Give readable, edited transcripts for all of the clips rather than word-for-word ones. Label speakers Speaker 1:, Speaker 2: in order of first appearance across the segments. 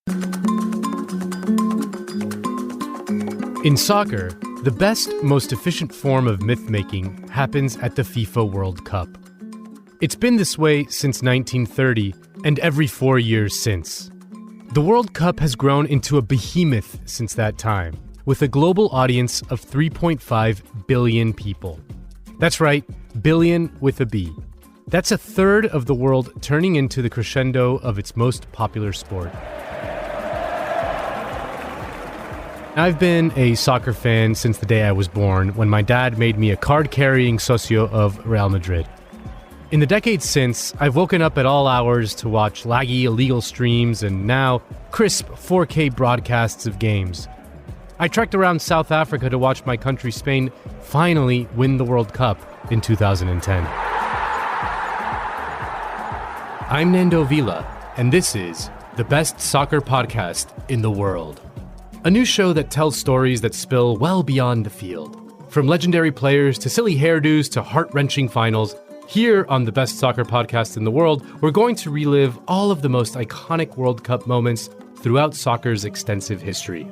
Speaker 1: In soccer, the best, most efficient form of myth-making happens at the FIFA World Cup. It's been this way since 1930 and every 4 years since. The World Cup has grown into a behemoth since that time, with a global audience of 3.5 billion people. That's right, billion with a B. That's a third of the world turning into the crescendo of its most popular sport. I've been a soccer fan since the day I was born, when my dad made me a card-carrying socio of Real Madrid. In the decades since, I've woken up at all hours to watch laggy, illegal streams and now crisp 4K broadcasts of games. I trekked around South Africa to watch my country, Spain, finally win the World Cup in 2010. I'm Nando Vila, and this is the best soccer podcast in the world. A new show that tells stories that spill well beyond the field. From legendary players to silly hairdos to heart-wrenching finals, here on the best soccer podcast in the world, we're going to relive all of the most iconic World Cup moments throughout soccer's extensive history.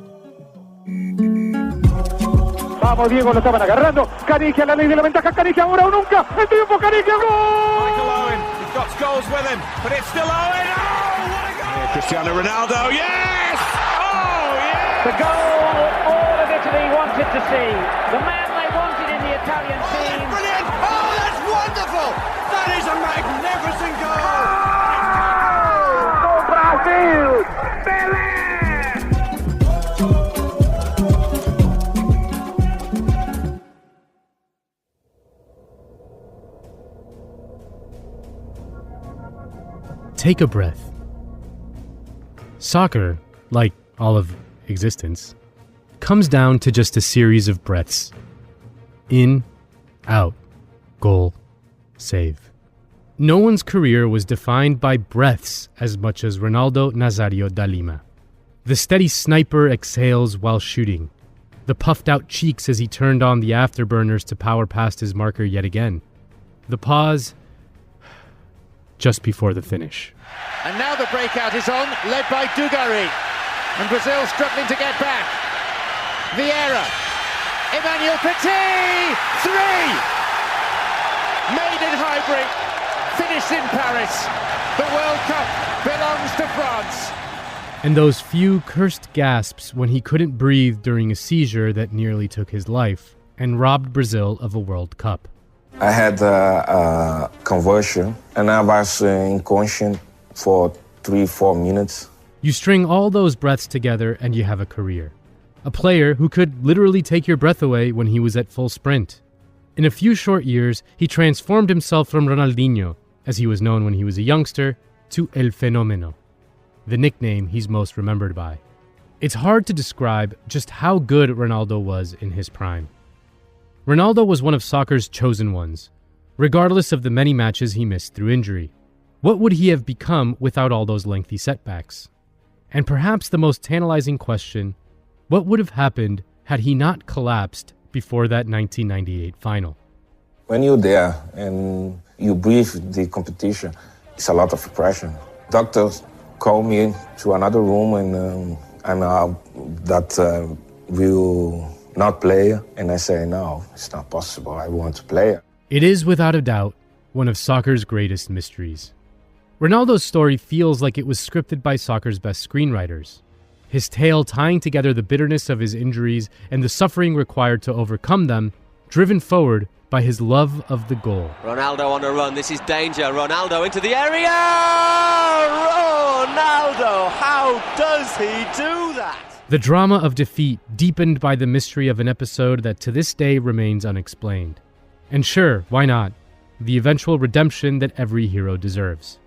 Speaker 2: Vamos, Diego, lo estaban agarrando. Canigia, la ley de la ventaja. Canigia, ahora o nunca. El triunfo, Canigia, gol!
Speaker 3: Michael Owen, he's got goals with him, but it's still Owen. Oh, what a goal! Cristiano Ronaldo, yes! Oh, yeah!
Speaker 4: The goal all of Italy wanted to see. The man they wanted in the Italian team.
Speaker 3: That's brilliant! Oh, that's wonderful! That is a magnificent goal!
Speaker 2: ¡Oh, Brasil! Pelé!
Speaker 1: Take a breath. Soccer, like all of existence, comes down to just a series of breaths. In, out, goal, save. No one's career was defined by breaths as much as Ronaldo Nazario da Lima. The steady sniper exhales while shooting. The puffed-out cheeks as he turned on the afterburners to power past his marker yet again. The pause just before the finish.
Speaker 4: And now the breakout is on, led by Dugarry. And Brazil struggling to get back. Vieira. Emmanuel Petit! 3! Made in Highbury. Finished in Paris. The World Cup belongs to France.
Speaker 1: And those few cursed gasps when he couldn't breathe during a seizure that nearly took his life and robbed Brazil of a World Cup.
Speaker 5: I had a conversion and I was inconscient for 3-4 minutes.
Speaker 1: You string all those breaths together and you have a career. A player who could literally take your breath away when he was at full sprint. In a few short years, he transformed himself from Ronaldinho, as he was known when he was a youngster, to El Fenomeno, the nickname he's most remembered by. It's hard to describe just how good Ronaldo was in his prime. Ronaldo was one of soccer's chosen ones, regardless of the many matches he missed through injury. What would he have become without all those lengthy setbacks? And perhaps the most tantalizing question, what would have happened had he not collapsed before that 1998 final?
Speaker 5: When you're there and you breathe the competition, it's a lot of pressure. Doctors call me to another room and will not play. And I say, no, it's not possible. I want to play.
Speaker 1: It is without a doubt one of soccer's greatest mysteries. Ronaldo's story feels like it was scripted by soccer's best screenwriters. His tale tying together the bitterness of his injuries and the suffering required to overcome them, driven forward by his love of the goal.
Speaker 6: Ronaldo on a run, this is danger. Ronaldo into the area! Ronaldo, how does he do that?
Speaker 1: The drama of defeat deepened by the mystery of an episode that to this day remains unexplained. And sure, why not? The eventual redemption that every hero deserves.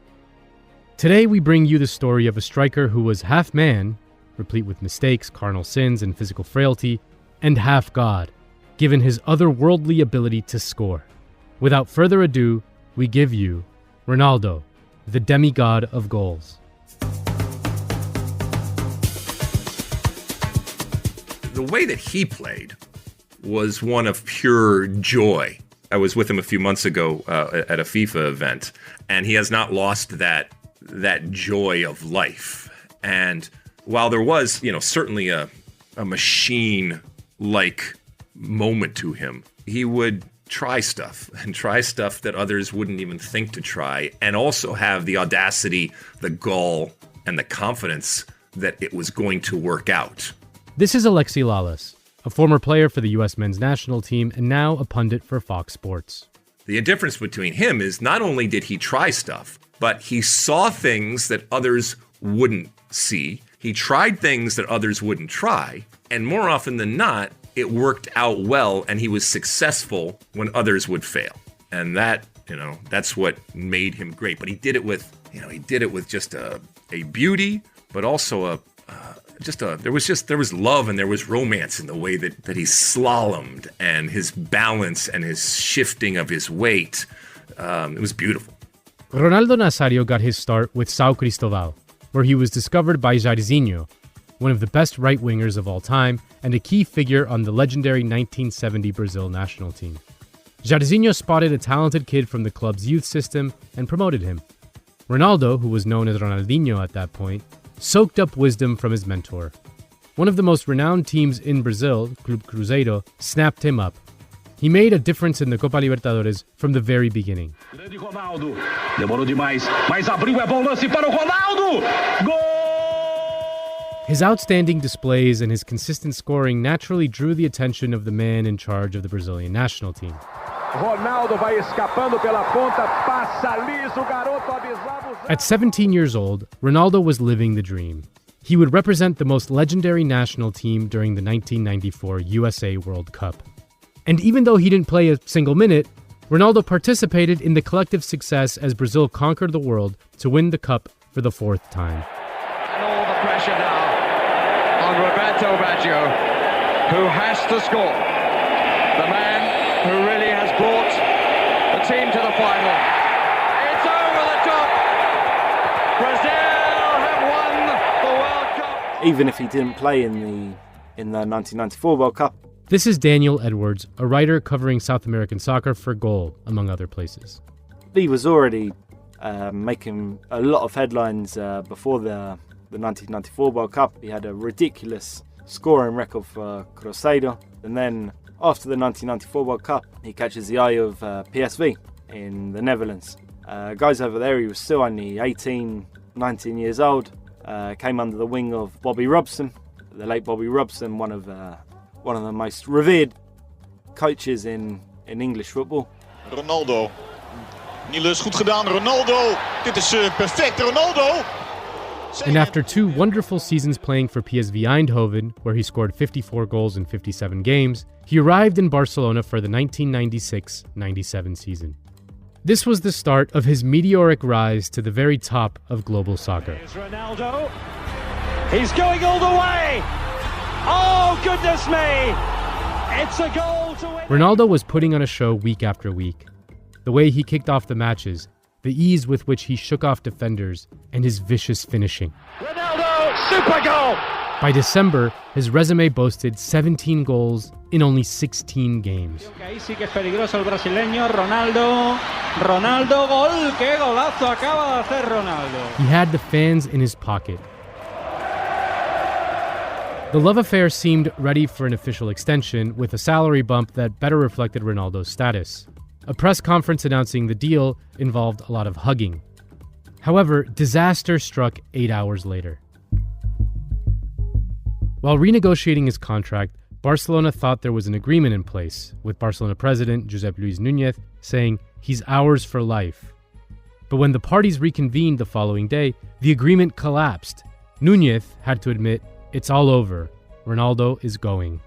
Speaker 1: Today we bring you the story of a striker who was half man, replete with mistakes, carnal sins, and physical frailty, and half God, given his otherworldly ability to score. Without further ado, we give you Ronaldo, the demigod of goals.
Speaker 7: The way that he played was one of pure joy. I was with him a few months ago at a FIFA event, and he has not lost that joy of life. And While there was, certainly a machine-like moment to him, he would try stuff that others wouldn't even think to try, and also have the audacity, the gall, and the confidence that it was going to work out.
Speaker 1: This is Alexi Lalas, a former player for the U.S. men's national team and now a pundit for Fox Sports.
Speaker 7: The difference between him is not only did he try stuff, but he saw things that others wouldn't see. He tried things that others wouldn't try. And more often than not, it worked out well and he was successful when others would fail. And that, that's what made him great. But he did it with, just a beauty, but also there was love and there was romance in the way that he slalomed, and his balance and his shifting of his weight. It was beautiful.
Speaker 1: Ronaldo Nazario got his start with São Cristóvão, where he was discovered by Jairzinho, one of the best right-wingers of all time and a key figure on the legendary 1970 Brazil national team. Jairzinho spotted a talented kid from the club's youth system and promoted him. Ronaldo, who was known as Ronaldinho at that point, soaked up wisdom from his mentor. One of the most renowned teams in Brazil, Clube Cruzeiro, snapped him up. He made a difference in the Copa Libertadores from the very beginning.
Speaker 2: Ronaldo, demorou demais, mas abriu, é bom lance para o Ronaldo! Gol!
Speaker 1: His outstanding displays and his consistent scoring naturally drew the attention of the man in charge of the Brazilian national team.
Speaker 2: Ronaldo vai escapando pela ponta, passa liso, o garoto avisava.
Speaker 1: At 17 years old, Ronaldo was living the dream. He would represent the most legendary national team during the 1994 USA World Cup. And even though he didn't play a single minute, Ronaldo participated in the collective success as Brazil conquered the world to win the cup for the fourth time.
Speaker 4: And all the pressure now on Roberto Baggio, who has to score. The man who really has brought the team to the final. It's over the top. Brazil have won the World Cup.
Speaker 8: Even if he didn't play in the 1994 World Cup.
Speaker 1: This is Daniel Edwards, a writer covering South American soccer for Goal, among other places.
Speaker 8: He was already making a lot of headlines before the 1994 World Cup. He had a ridiculous scoring record for Cruzeiro. And then after the 1994 World Cup, he catches the eye of PSV in the Netherlands. Guys over there, he was still only 18, 19 years old. Came under the wing of Bobby Robson, the late Bobby Robson, one of the most revered coaches in English football.
Speaker 9: Ronaldo. Niels, goed gedaan, Ronaldo. Dit is perfect, Ronaldo.
Speaker 1: And after 2 wonderful seasons playing for PSV Eindhoven, where he scored 54 goals in 57 games, he arrived in Barcelona for the 1996-97 season. This was the start of his meteoric rise to the very top of global soccer.
Speaker 2: Here's Ronaldo. He's going all the way. Oh, goodness me! It's a goal to win.
Speaker 1: Ronaldo was putting on a show week after week. The way he kicked off the matches, the ease with which he shook off defenders, and his vicious finishing.
Speaker 2: Ronaldo, super goal!
Speaker 1: By December, his resume boasted 17 goals in only 16 games.
Speaker 2: Ahí sí que es peligroso el brasileño, Ronaldo. Ronaldo, gol, qué golazo acaba de hacer Ronaldo.
Speaker 1: He had the fans in his pocket. The love affair seemed ready for an official extension with a salary bump that better reflected Ronaldo's status. A press conference announcing the deal involved a lot of hugging. However, disaster struck 8 hours later. While renegotiating his contract, Barcelona thought there was an agreement in place, with Barcelona president Josep Luis Núñez saying he's ours for life. But when the parties reconvened the following day, the agreement collapsed. Núñez had to admit, it's all over. Ronaldo is going.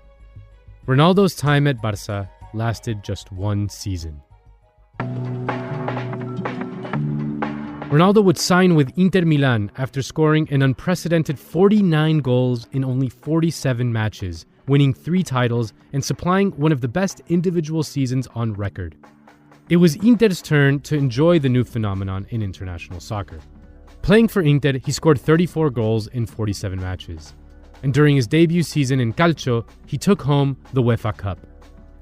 Speaker 1: Ronaldo's time at Barça lasted just 1 season. Ronaldo would sign with Inter Milan after scoring an unprecedented 49 goals in only 47 matches, winning 3 titles and supplying one of the best individual seasons on record. It was Inter's turn to enjoy the new phenomenon in international soccer. Playing for Inter, he scored 34 goals in 47 matches. And during his debut season in Calcio, he took home the UEFA Cup.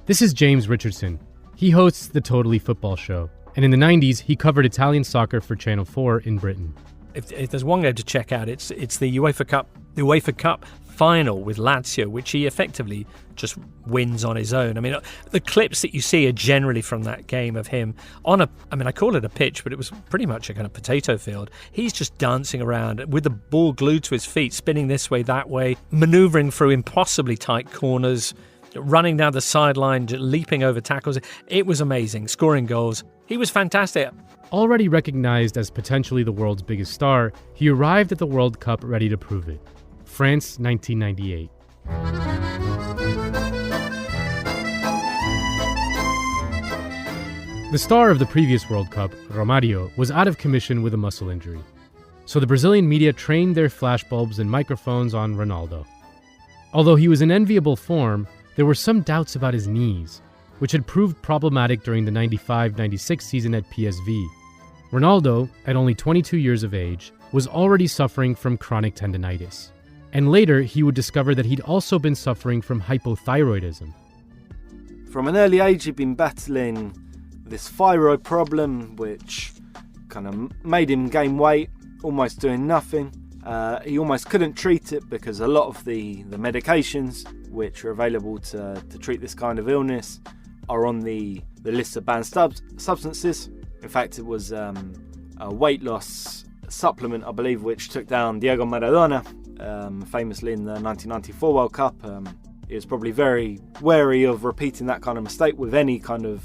Speaker 1: This is James Richardson. He hosts the Totally Football Show, and in the 90s, he covered Italian soccer for Channel 4 in Britain.
Speaker 10: If there's one game to check out, it's the UEFA Cup the UEFA Cup final with Lazio, which he effectively just wins on his own. I mean, the clips that you see are generally from that game of him on I call it a pitch, but it was pretty much a kind of potato field. He's just dancing around with the ball glued to his feet, spinning this way, that way, manoeuvring through impossibly tight corners, running down the sideline, leaping over tackles. It was amazing, scoring goals. He was fantastic.
Speaker 1: Already recognized as potentially the world's biggest star, he arrived at the World Cup ready to prove it. France, 1998. The star of the previous World Cup, Romario, was out of commission with a muscle injury. So the Brazilian media trained their flashbulbs and microphones on Ronaldo. Although he was in enviable form, there were some doubts about his knees, which had proved problematic during the 95-96 season at PSV. Ronaldo, at only 22 years of age, was already suffering from chronic tendinitis. And later, he would discover that he'd also been suffering from hypothyroidism.
Speaker 8: From an early age, he'd been battling this thyroid problem, which kind of made him gain weight, almost doing nothing. He almost couldn't treat it because a lot of the medications which are available to treat this kind of illness are on the list of banned substances. In fact, it was a weight loss supplement, I believe, which took down Diego Maradona, famously in the 1994 World Cup. He was probably very wary of repeating that kind of mistake with any kind of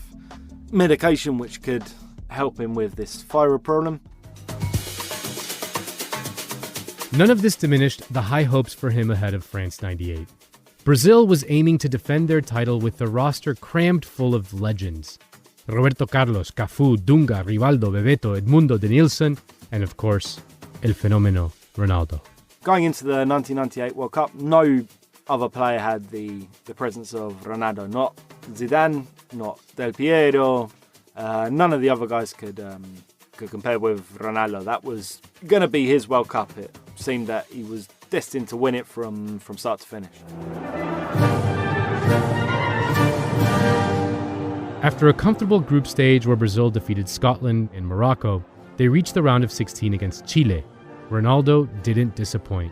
Speaker 8: medication which could help him with this thyroid problem.
Speaker 1: None of this diminished the high hopes for him ahead of France 98. Brazil was aiming to defend their title with the roster crammed full of legends. Roberto Carlos, Cafu, Dunga, Rivaldo, Bebeto, Edmundo, Denilson, and of course, El Fenomeno Ronaldo.
Speaker 8: Going into the 1998 World Cup, no other player had the presence of Ronaldo. Not Zidane, not Del Piero. None of the other guys could compare with Ronaldo. That was going to be his World Cup. It seemed that he was destined to win it from start to finish.
Speaker 1: After a comfortable group stage where Brazil defeated Scotland and Morocco, they reached the round of 16 against Chile. Ronaldo didn't disappoint.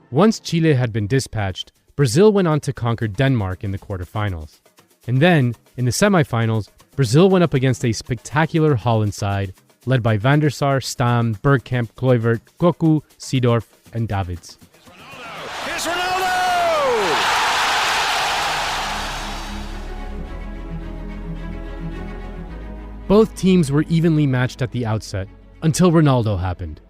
Speaker 1: Once Chile had been dispatched, Brazil went on to conquer Denmark in the quarterfinals. And then, in the semifinals, Brazil went up against a spectacular Holland side, led by Van der Sar, Stam, Bergkamp, Kluivert, Cocu, Seedorf, and Davids.
Speaker 3: Here's Ronaldo!
Speaker 1: Both teams were evenly matched at the outset, until Ronaldo happened.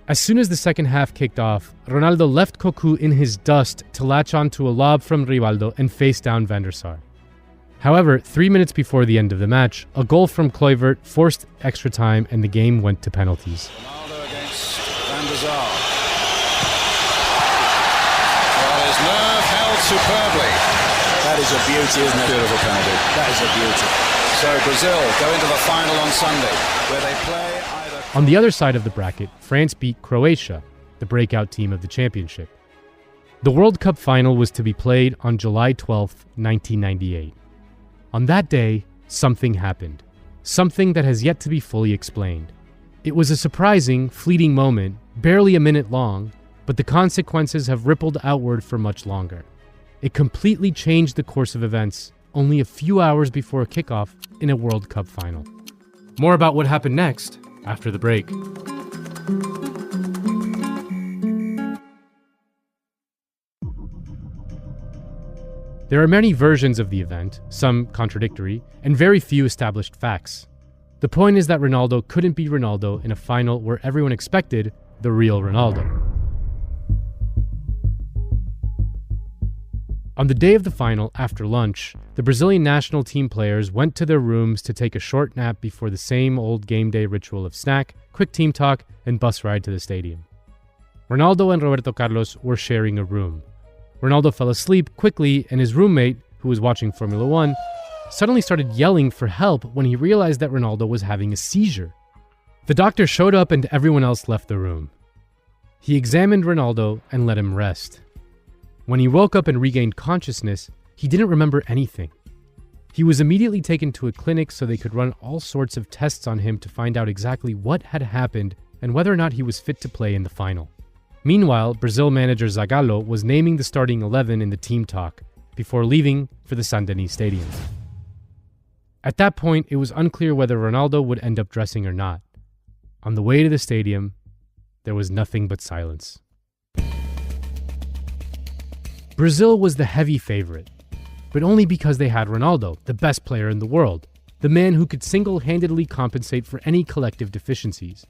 Speaker 1: As soon as the second half kicked off, Ronaldo left Cocu in his dust to latch onto a lob from Rivaldo and face down Van der Sar. However, 3 minutes before the end of the match, a goal from Kluivert forced extra time and the game went to penalties.
Speaker 3: Ronaldo against Van der Sar. Well, his nerve held superbly.
Speaker 9: That is a beauty, isn't it?
Speaker 3: Beautiful penalty.
Speaker 9: That is a beauty.
Speaker 3: So Brazil go into the final on Sunday, where they play either...
Speaker 1: On the other side of the bracket, France beat Croatia, the breakout team of the championship. The World Cup final was to be played on July 12th, 1998. On that day, something happened. Something that has yet to be fully explained. It was a surprising, fleeting moment, barely a minute long, but the consequences have rippled outward for much longer. It completely changed the course of events only a few hours before kickoff in a World Cup final. More about what happened next after the break. There are many versions of the event, some contradictory, and very few established facts. The point is that Ronaldo couldn't be Ronaldo in a final where everyone expected the real Ronaldo. On the day of the final, after lunch, the Brazilian national team players went to their rooms to take a short nap before the same old game day ritual of snack, quick team talk, and bus ride to the stadium. Ronaldo and Roberto Carlos were sharing a room. Ronaldo fell asleep quickly, and his roommate, who was watching Formula 1, suddenly started yelling for help when he realized that Ronaldo was having a seizure. The doctor showed up and everyone else left the room. He examined Ronaldo and let him rest. When he woke up and regained consciousness, he didn't remember anything. He was immediately taken to a clinic so they could run all sorts of tests on him to find out exactly what had happened and whether or not he was fit to play in the final. Meanwhile, Brazil manager Zagallo was naming the starting 11 in the team talk before leaving for the Saint-Denis Stadium. At that point, it was unclear whether Ronaldo would end up dressing or not. On the way to the stadium, there was nothing but silence. Brazil was the heavy favorite, but only because they had Ronaldo, the best player in the world, the man who could single-handedly compensate for any collective deficiencies.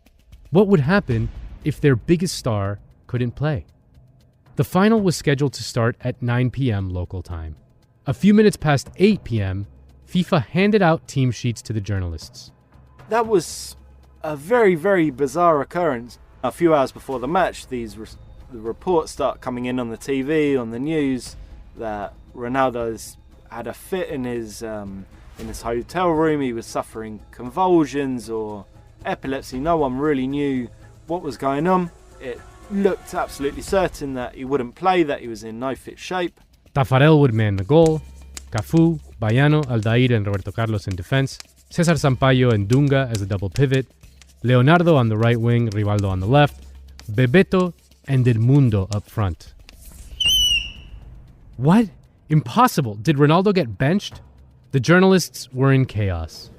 Speaker 1: What would happen if their biggest star couldn't play? The final was scheduled to start at 9 p.m. local time. A few minutes past 8 p.m., FIFA handed out team sheets to the journalists.
Speaker 8: That was a very, very bizarre occurrence. A few hours before the match, the reports start coming in on the TV, on the news, that Ronaldo's had a fit in his hotel room. He was suffering convulsions or epilepsy. No one really knew what was going on. It looked absolutely certain that he wouldn't play, that he was in no fit shape.
Speaker 1: Tafarel would man the goal, Cafu, Baiano, Aldair and Roberto Carlos in defense, Cesar Sampaio and Dunga as a double pivot, Leonardo on the right wing, Rivaldo on the left, Bebeto and Edmundo up front. What? Impossible. Did Ronaldo get benched? The journalists were in chaos.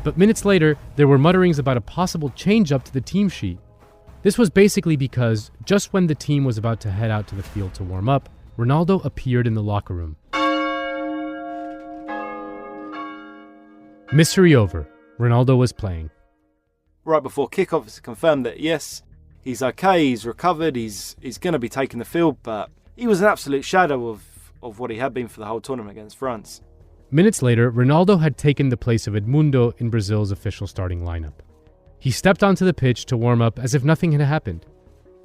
Speaker 1: But minutes later, there were mutterings about a possible change-up to the team sheet. This was basically because, just when the team was about to head out to the field to warm up, Ronaldo appeared in the locker room. Mystery over. Ronaldo was playing.
Speaker 8: Right before kickoff, it's confirmed that yes, he's okay, he's recovered, he's going to be taking the field, but he was an absolute shadow of what he had been for the whole tournament against France.
Speaker 1: Minutes later, Ronaldo had taken the place of Edmundo in Brazil's official starting lineup. He stepped onto the pitch to warm up as if nothing had happened.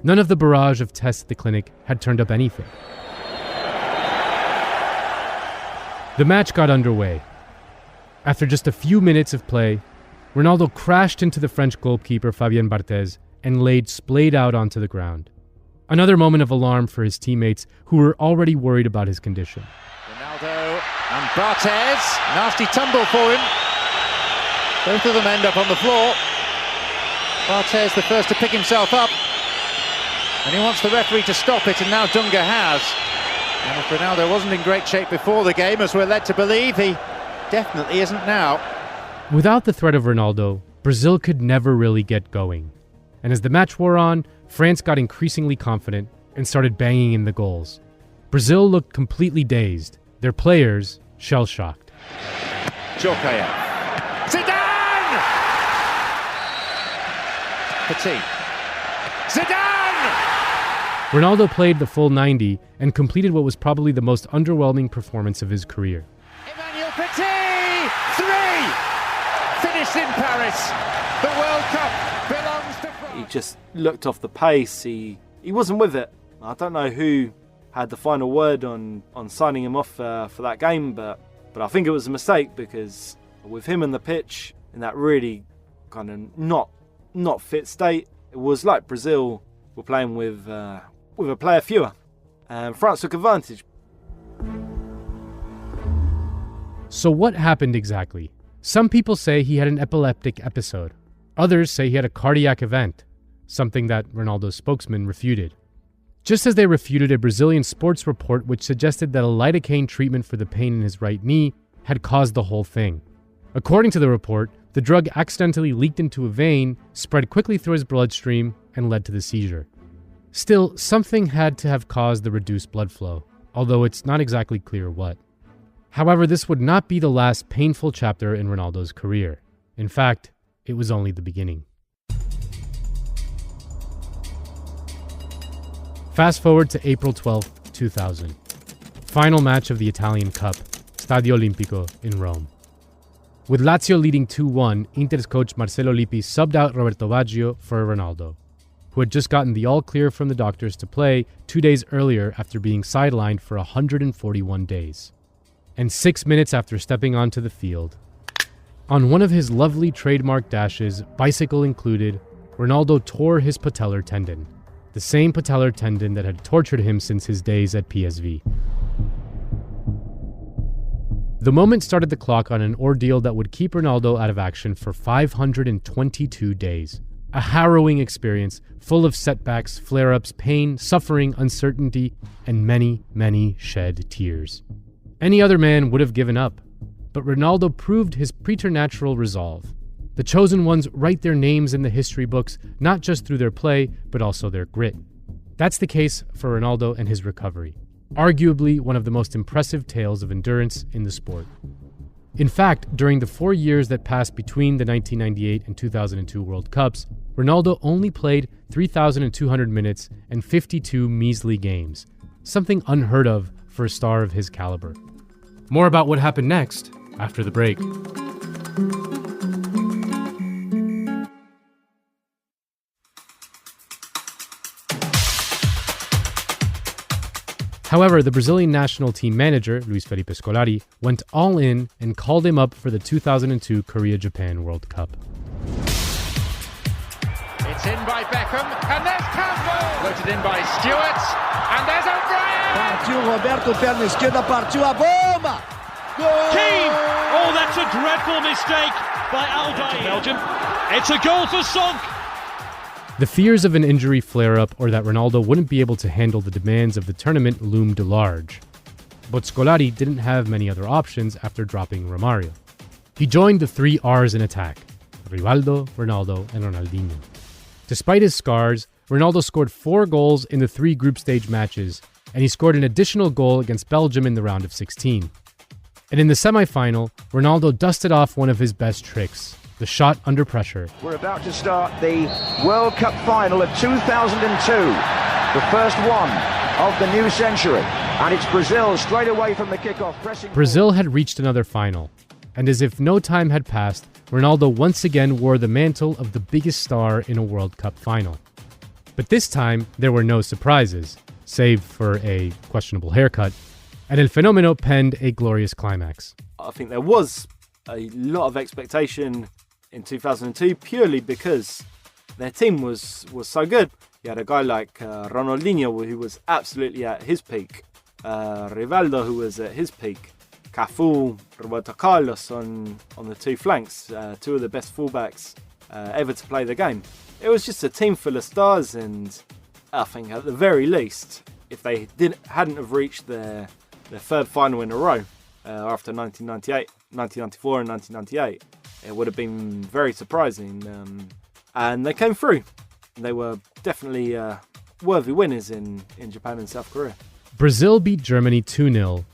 Speaker 1: None of the barrage of tests at the clinic had turned up anything. The match got underway. After just a few minutes of play, Ronaldo crashed into the French goalkeeper Fabien Barthez and laid splayed out onto the ground. Another moment of alarm for his teammates who were already worried about his condition.
Speaker 11: Ronaldo and Barthez, nasty tumble for him. Both of them end up on the floor. Barthez the first to pick himself up, and he wants the referee to stop it, and now Dunga has. And if Ronaldo wasn't in great shape before the game, as we're led to believe, he definitely isn't now.
Speaker 1: Without the threat of Ronaldo, Brazil could never really get going. And as the match wore on, France got increasingly confident and started banging in the goals. Brazil looked completely dazed, their players shell-shocked.
Speaker 11: Djorkaeff. Zidane! Petit. Zidane!
Speaker 1: Ronaldo played the full 90 and completed what was probably the most underwhelming performance of his career.
Speaker 11: Emmanuel Petit! 3! Finished in Paris. The World Cup belongs to France.
Speaker 8: He just looked off the pace. He wasn't with it. I don't know who had the final word on signing him off for that game, but I think it was a mistake, because with him on the pitch in that really kind of not fit state, it was like Brazil were playing with a player fewer, and France took advantage.
Speaker 1: So what happened exactly? Some people say he had an epileptic episode. Others say he had a cardiac event, something that Ronaldo's spokesman refuted. Just as they refuted a Brazilian sports report which suggested that a lidocaine treatment for the pain in his right knee had caused the whole thing. According to the report, the drug accidentally leaked into a vein, spread quickly through his bloodstream, and led to the seizure. Still, something had to have caused the reduced blood flow, although it's not exactly clear what. However, this would not be the last painful chapter in Ronaldo's career. In fact, it was only the beginning. Fast forward to April 12, 2000. Final match of the Italian Cup, Stadio Olimpico in Rome. With Lazio leading 2-1, Inter's coach Marcelo Lippi subbed out Roberto Baggio for Ronaldo, who had just gotten the all-clear from the doctors to play 2 days earlier after being sidelined for 141 days. And 6 minutes after stepping onto the field, on one of his lovely trademark dashes, bicycle included, Ronaldo tore his patellar tendon, the same patellar tendon that had tortured him since his days at PSV. The moment started the clock on an ordeal that would keep Ronaldo out of action for 522 days, A harrowing experience full of setbacks, flare-ups, pain, suffering, uncertainty, and many, many shed tears. Any other man would have given up, but Ronaldo proved his preternatural resolve. The chosen ones write their names in the history books, not just through their play, but also their grit. That's the case for Ronaldo and his recovery, arguably one of the most impressive tales of endurance in the sport. In fact, during the 4 years that passed between the 1998 and 2002 World Cups, Ronaldo only played 3,200 minutes and 52 measly games, something unheard of for a star of his caliber. More about what happened next after the break. However, the Brazilian national team manager, Luis Felipe Scolari, went all in and called him up for the 2002 Korea-Japan World Cup.
Speaker 11: It's in by Beckham, and there's Campbell! Floated in by Stewart, and there's O'Brien!
Speaker 12: Partiu Roberto, perna esquerda, partiu a bomba! Goal!
Speaker 2: Keane! Oh, that's a dreadful mistake by Alday. Belgium. It's a goal for Sonk!
Speaker 1: The fears of an injury flare-up or that Ronaldo wouldn't be able to handle the demands of the tournament loomed large. But Scolari didn't have many other options after dropping Romario. He joined the three R's in attack: Rivaldo, Ronaldo, and Ronaldinho. Despite his scars, Ronaldo scored 4 goals in the 3 group stage matches, and he scored an additional goal against Belgium in the round of 16. And in the semi-final, Ronaldo dusted off one of his best tricks: the shot under pressure.
Speaker 13: We're about to start the World Cup final of 2002, the first one of the new century, and it's Brazil straight away from the kickoff pressing.
Speaker 1: Brazil had reached another final, and as if no time had passed, Ronaldo once again wore the mantle of the biggest star in a World Cup final. But this time, there were no surprises, save for a questionable haircut, and El Fenomeno penned a glorious climax.
Speaker 8: I think there was a lot of expectation in 2002 purely because their team was so good. You had a guy like Ronaldinho, who was absolutely at his peak, Rivaldo, who was at his peak, Cafu, Roberto Carlos on the 2 flanks, 2 of the best fullbacks ever to play the game. It was just a team full of stars, and I think at the very least, if they hadn't have reached their 3rd final in a row after 1994 and 1998, it would have been very surprising. And they came through. They were definitely worthy winners in Japan and South Korea.
Speaker 1: Brazil beat Germany 2-0,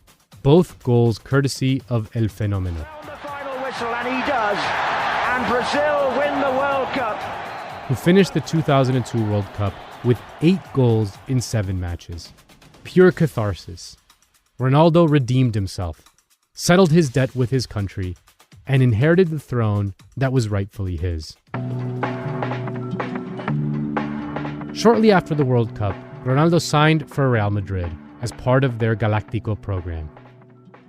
Speaker 1: both goals courtesy of El Fenomeno.
Speaker 13: The final whistle, and he does. And Brazil win the World Cup.
Speaker 1: Who finished the 2002 World Cup with 8 goals in 7 matches. Pure catharsis. Ronaldo redeemed himself, settled his debt with his country, and inherited the throne that was rightfully his. Shortly after the World Cup, Ronaldo signed for Real Madrid as part of their Galáctico program,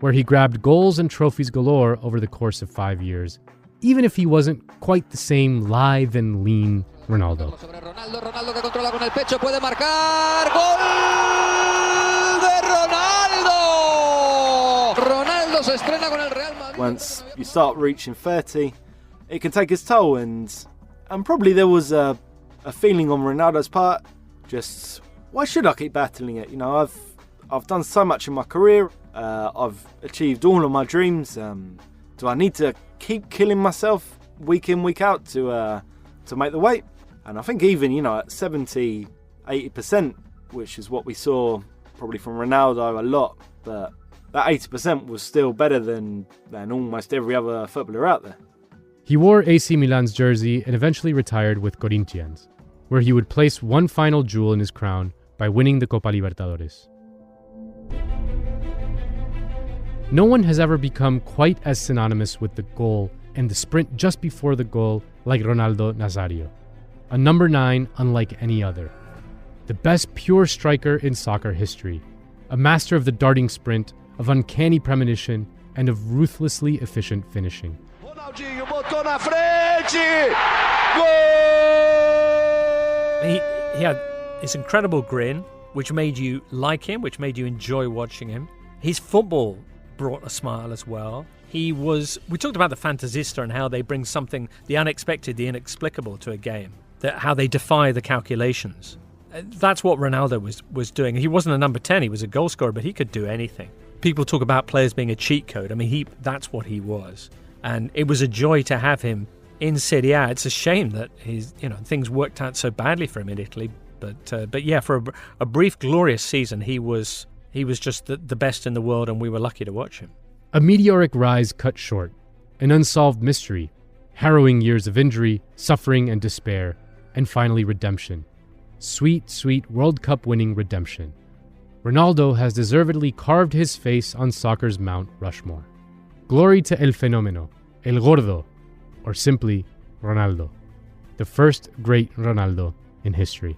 Speaker 1: where he grabbed goals and trophies galore over the course of 5 years, even if he wasn't quite the same lithe and lean Ronaldo.
Speaker 11: Ronaldo que controla con el pecho, puede marcar. ¡Gol de Ronaldo! Ronaldo se estrena con el Real Madrid.
Speaker 8: Once you start reaching 30, it can take its toll, and probably there was a feeling on Ronaldo's part, just why should I keep battling it? You know, I've done so much in my career. I've achieved all of my dreams. Do I need to keep killing myself week in, week out to make the weight? And I think even, you know, at 70, 80%, which is what we saw probably from Ronaldo a lot, but that 80% was still better than almost every other footballer out there.
Speaker 1: He wore AC Milan's jersey and eventually retired with Corinthians, where he would place one final jewel in his crown by winning the Copa Libertadores. No one has ever become quite as synonymous with the goal and the sprint just before the goal like Ronaldo Nazario, a number 9 unlike any other, the best pure striker in soccer history, a master of the darting sprint, of uncanny premonition, and of ruthlessly efficient finishing.
Speaker 12: Ronaldinho botou na frente! Goal!
Speaker 10: He had this incredible grin, which made you like him, which made you enjoy watching him. His football brought a smile as well. We talked about the Fantasista and how they bring something, the unexpected, the inexplicable to a game. how they defy the calculations. That's what Ronaldo was doing. He wasn't a number 10, he was a goal scorer, but he could do anything. People talk about players being a cheat code. I mean, that's what he was. And it was a joy to have him in Serie A. It's a shame that things worked out so badly for him in Italy. But yeah, for a brief, glorious season, he was just the best in the world, and we were lucky to watch him.
Speaker 1: A meteoric rise cut short, an unsolved mystery, harrowing years of injury, suffering and despair, and finally redemption. Sweet, sweet World Cup winning redemption. Ronaldo has deservedly carved his face on soccer's Mount Rushmore. Glory to El Fenomeno, El Gordo, or simply Ronaldo, the first great Ronaldo in history.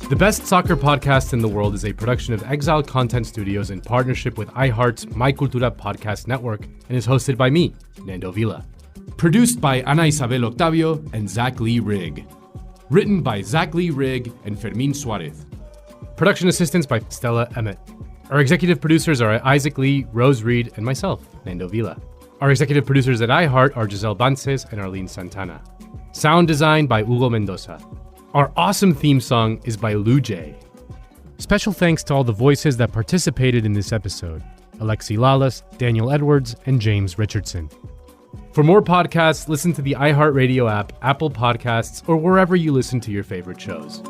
Speaker 1: The Best Soccer Podcast in the World is a production of Exile Content Studios in partnership with iHeart's My Cultura podcast network and is hosted by me, Nando Vila. Produced by Ana Isabel Octavio and Zach Lee Rigg. Written by Zach Lee Rigg and Fermin Suarez. Production assistance by Stella Emmett. Our executive producers are Isaac Lee, Rose Reed, and myself, Nando Vila. Our executive producers at iHeart are Giselle Bances and Arlene Santana. Sound design by Hugo Mendoza. Our awesome theme song is by Lou J. Special thanks to all the voices that participated in this episode: Alexi Lalas, Daniel Edwards, and James Richardson. For more podcasts, listen to the iHeartRadio app, Apple Podcasts, or wherever you listen to your favorite shows.